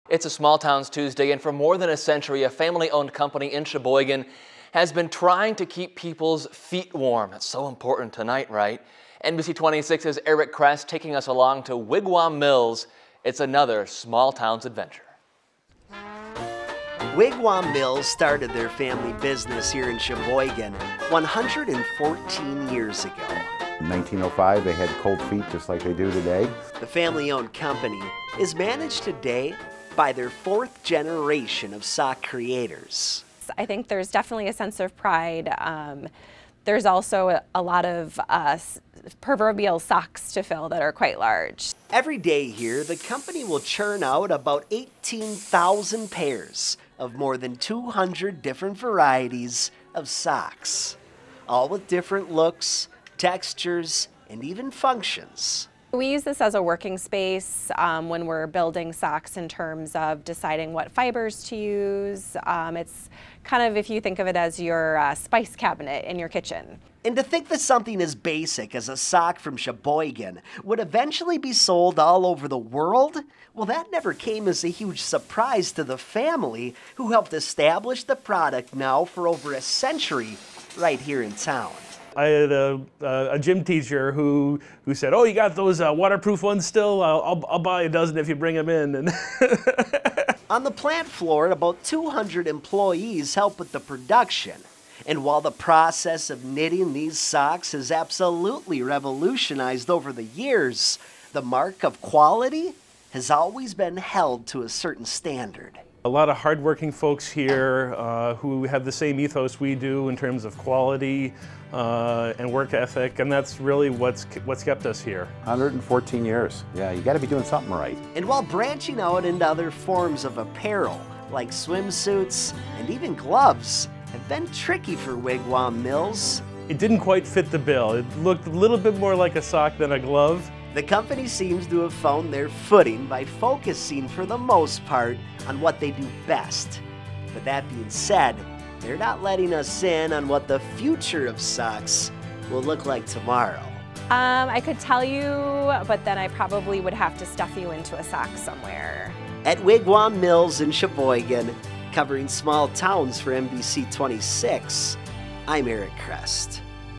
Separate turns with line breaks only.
It's a Small Towns Tuesday, and for more than a century, a family-owned company in Sheboygan has been trying to keep people's feet warm. It's so important tonight, right? NBC 26's Eric Crest taking us along to Wigwam Mills. It's another Small Towns adventure.
Wigwam Mills started their family business here in Sheboygan 114 years ago.
In 1905, they had cold feet just like they do today.
The family-owned company is managed today by their fourth generation of sock creators.
I think there's definitely a sense of pride. There's also a lot of proverbial socks to fill that are quite large.
Every day here, the company will churn out about 18,000 pairs of more than 200 different varieties of socks, all with different looks, textures, and even functions.
We use this as a working space when we're building socks in terms of deciding what fibers to use. It's kind of, if you think of it as your spice cabinet in your kitchen.
And to think that something as basic as a sock from Sheboygan would eventually be sold all over the world, well, that never came as a huge surprise to the family who helped establish the product now for over a century right here in town.
I had a gym teacher who said, "Oh, you got those waterproof ones still? I'll buy a dozen if you bring them in." And
on the plant floor, about 200 employees help with the production. And while the process of knitting these socks has absolutely revolutionized over the years, the mark of quality has always been held to a certain standard.
A lot of hardworking folks here who have the same ethos we do in terms of quality and work ethic, and that's really what's kept us here.
114 years. Yeah, you got to be doing something right.
And while branching out into other forms of apparel, like swimsuits and even gloves, have been tricky for Wigwam Mills.
It didn't quite fit the bill. It looked a little bit more like a sock than a glove.
The company seems to have found their footing by focusing, for the most part, on what they do best. But that being said, they're not letting us in on what the future of socks will look like tomorrow.
I could tell you, but then I probably would have to stuff you into a sock somewhere.
At Wigwam Mills in Sheboygan, covering small towns for NBC 26, I'm Eric Crest.